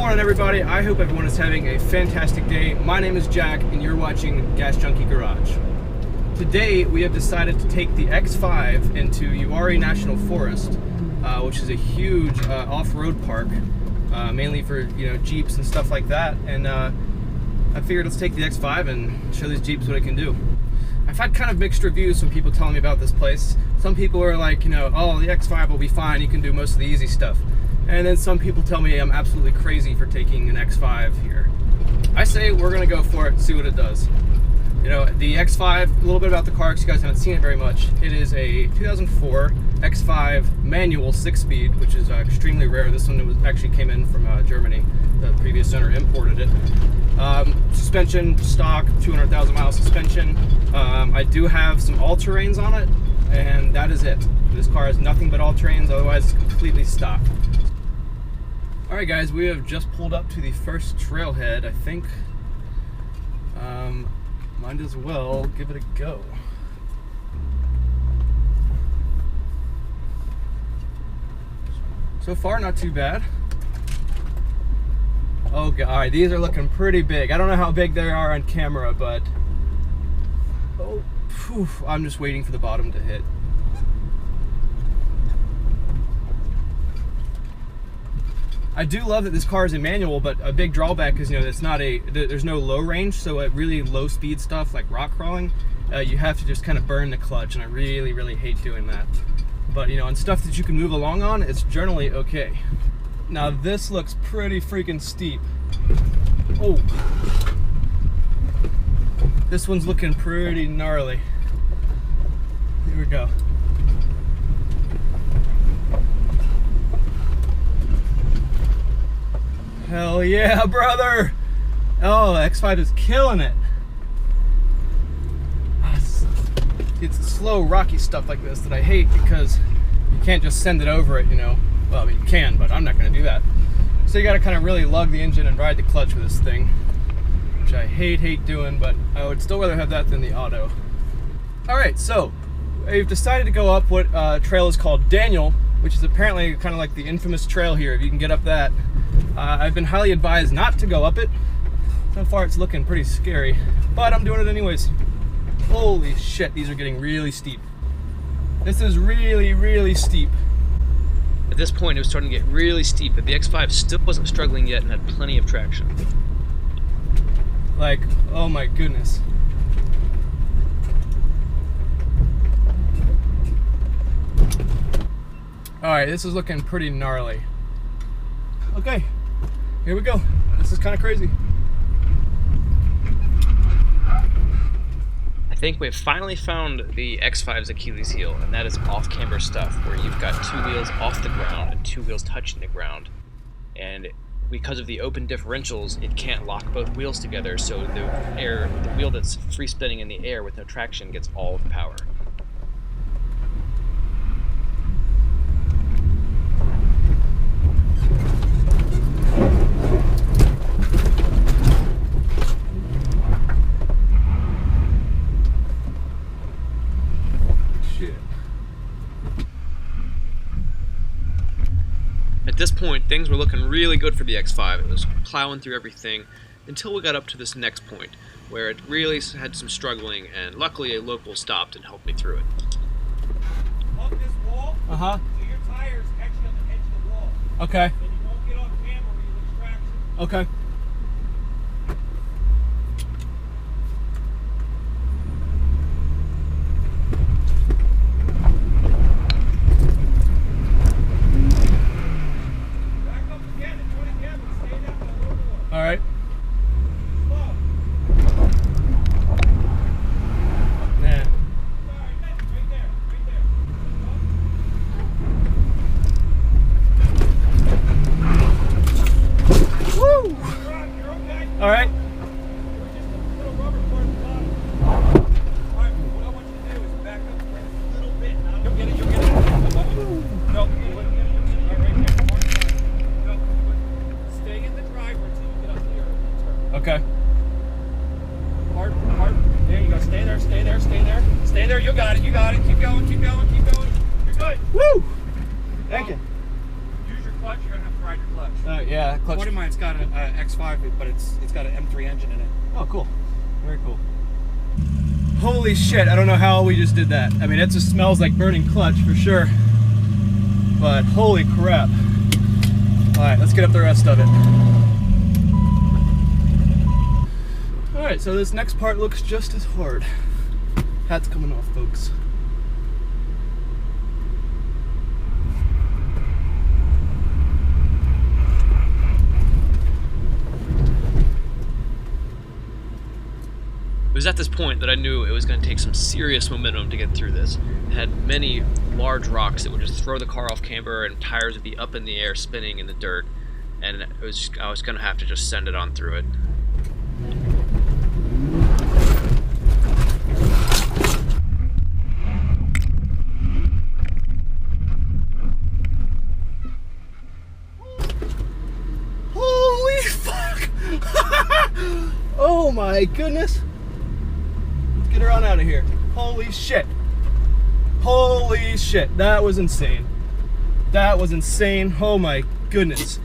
morning, everybody. I hope everyone is having a fantastic day. My name is Jack, and you're watching Gas Junkie Garage. Today, we have decided to take the X5 into Uwharrie National Forest, which is a huge off-road park, mainly for Jeeps and stuff like that. And I figured let's take the X5 and show these Jeeps what it can do. I've had kind of mixed reviews from people telling me about this place. Some people are like, oh, the X5 will be fine. You can do most of the easy stuff. And then some people tell me I'm absolutely crazy for taking an X5 here. I say we're gonna go for it, see what it does. The X5, a little bit about the car because you guys haven't seen it very much. It is a 2004 X5 manual 6-speed, which is extremely rare. This one actually came in from Germany. The previous owner imported it. Suspension, stock, 200,000 mile suspension. I do have some all-terrains on it, and that is it. This car has nothing but all-terrains, otherwise it's completely stock. Alright guys, we have just pulled up to the first trailhead, I think. Might as well give it a go. So far, not too bad. Oh god, these are looking pretty big. I don't know how big they are on camera, but oh, phew, I'm just waiting for the bottom to hit. I do love that this car is a manual, but a big drawback is it's not there's no low range, so at really low speed stuff like rock crawling, you have to just kind of burn the clutch, and I really hate doing that. But on stuff that you can move along on, it's generally okay. Now this looks pretty freaking steep. Oh, this one's looking pretty gnarly. Here we go. Hell yeah, brother! Oh, X5 is killing it. It's slow, rocky stuff like this that I hate because you can't just send it over it, Well, you can, but I'm not going to do that. So you got to kind of really lug the engine and ride the clutch with this thing, which I hate doing, but I would still rather have that than the auto. Alright, so I've decided to go up what trail is called Daniel, which is apparently kind of like the infamous trail here, if you can get up that. I've been highly advised not to go up it. So far it's looking pretty scary, but I'm doing it anyways. Holy shit, these are getting really steep. This is really steep. At this point it was starting to get really steep, but the X5 still wasn't struggling yet and had plenty of traction. Like, oh my goodness. Alright, this is looking pretty gnarly. Okay, here we go. This is kind of crazy. I think we've finally found the X5's Achilles heel, and that is off-camber stuff, where you've got two wheels off the ground and two wheels touching the ground. And because of the open differentials, it can't lock both wheels together, so the wheel that's free spinning in the air with no traction gets all of the power. At this point, things were looking really good for the X5. It was plowing through everything until we got up to this next point, where it really had some struggling, and luckily a local stopped and helped me through it. Up this wall, so your tire's actually on the edge of the wall. Okay. And you won't get off camera where you lose traction. Okay. All right. Man. Right there. Woo! You're okay. All right. We're just a little rubber part at the bottom. All right, what I want you to do is back up a little bit. Now, you'll get it. No, all right there. No, stay in the driver until you get up here and turn. Okay. Hard. There you go. Stay there. You got it. Keep going. You're good. Woo! Thank you. Use your clutch. You're gonna have to ride ride your clutch. Yeah, clutch. One of mine's got an X5, but it's got an M3 engine in it. Oh, cool. Very cool. Holy shit, I don't know how we just did that. I mean, it just smells like burning clutch for sure. But holy crap. Alright, let's get up the rest of it. Alright, so this next part looks just as hard. Hat's coming off, folks. It was at this point that I knew it was going to take some serious momentum to get through this. It had many large rocks that would just throw the car off camber, and tires would be up in the air spinning in the dirt, and I was going to have to just send it on through it. Holy fuck! Oh my goodness! Get her on out of here. Holy shit. Holy shit. That was insane. That was insane. Oh my goodness.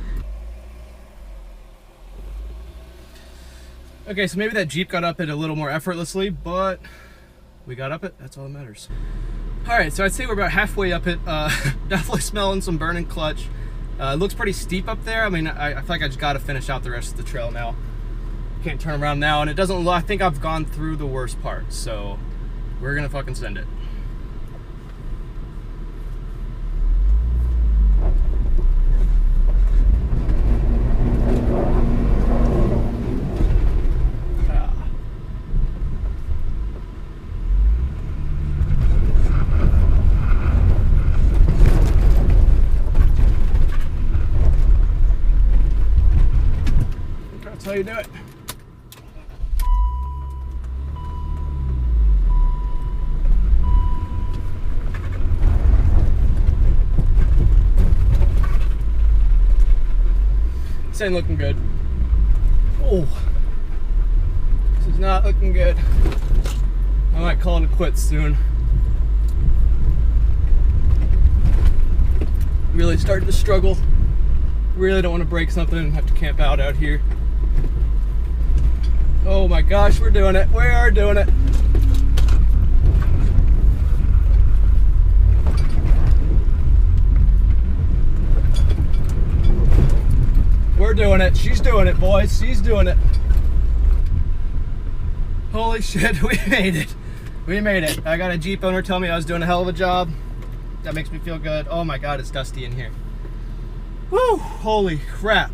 Okay, so maybe that Jeep got up it a little more effortlessly, but we got up it. That's all that matters. Alright, so I'd say we're about halfway up it. Definitely smelling some burning clutch. It looks pretty steep up there. I mean, I feel like I just got to finish out the rest of the trail now. Can't turn around now, and it doesn't look, I think I've gone through the worst part, so we're gonna fucking send it. That's how you do it. This ain't looking good. Oh, this is not looking good. I might call it quits soon. Really starting to struggle. Really don't want to break something and have to camp out here. Oh my gosh, we're doing it. We are doing it. We're doing it. She's doing it, boys. She's doing it. Holy shit, we made it. We made it. I got a Jeep owner tell me I was doing a hell of a job. That makes me feel good. Oh my God, it's dusty in here. Woo, holy crap.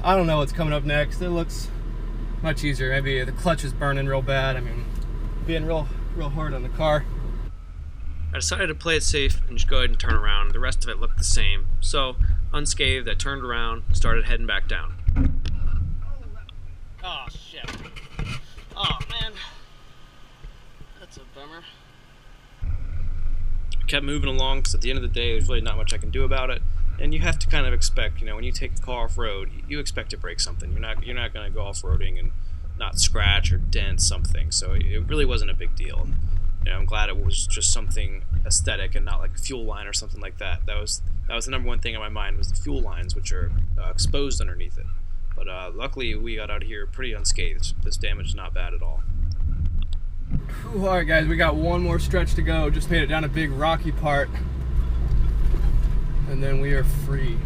I don't know what's coming up next. It looks much easier. Maybe the clutch is burning real bad. I mean, being real hard on the car. I decided to play it safe and just go ahead and turn around. The rest of it looked the same. So, unscathed, I turned around, started heading back down. Oh, shit. Oh, man. That's a bummer. I kept moving along because at the end of the day, there's really not much I can do about it. And you have to kind of expect, you know, when you take a car off-road, you expect to break something. You're not going to go off-roading and not scratch or dent something. So it really wasn't a big deal. And, you know, I'm glad it was just something aesthetic and not like a fuel line or something like that. That was the number one thing on my mind, was the fuel lines, which are exposed underneath it. But luckily, we got out of here pretty unscathed. This damage is not bad at all. Alright guys, we got one more stretch to go. Just made it down a big rocky part. And then we are free.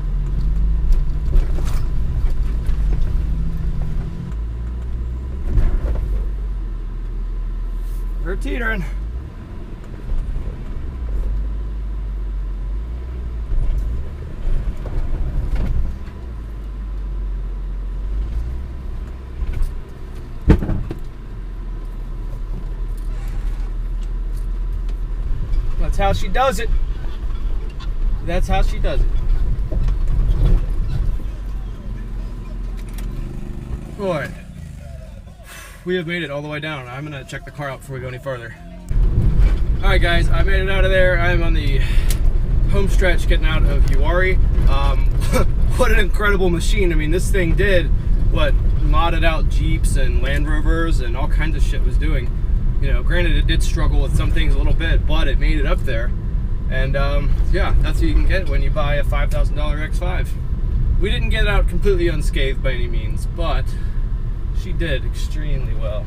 We're teetering. That's how she does it. That's how she does it. Alright. We have made it all the way down. I'm gonna check the car out before we go any further. Alright guys, I made it out of there. I'm on the home stretch getting out of Uwharrie. What an incredible machine. I mean, this thing did what modded out Jeeps and Land Rovers and all kinds of shit was doing. You know, granted it did struggle with some things a little bit, but it made it up there. And yeah, that's what you can get when you buy a $5,000 X5. We didn't get out completely unscathed by any means, but she did extremely well.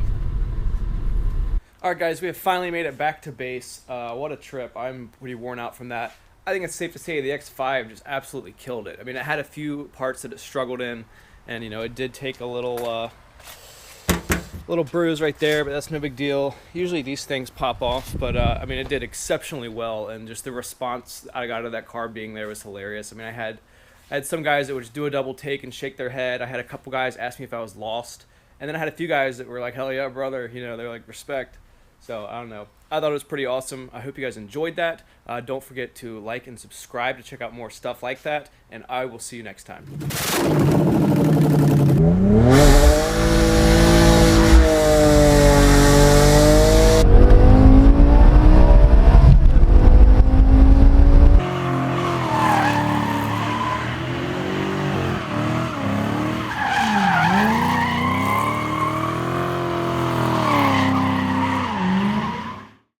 All right, guys, we have finally made it back to base. What a trip. I'm pretty worn out from that. I think it's safe to say the X5 just absolutely killed it. I mean, it had a few parts that it struggled in, and, you know, it did take a little bruise right there, but that's no big deal. Usually these things pop off, but I mean, it did exceptionally well, and just the response I got out of that car being there was hilarious. I mean, I had some guys that would just do a double take and shake their head. I had a couple guys ask me if I was lost, and then I had a few guys that were like, hell yeah, brother, you know, they're like, respect. So, I don't know. I thought it was pretty awesome. I hope you guys enjoyed that. Don't forget to like and subscribe to check out more stuff like that, and I will see you next time.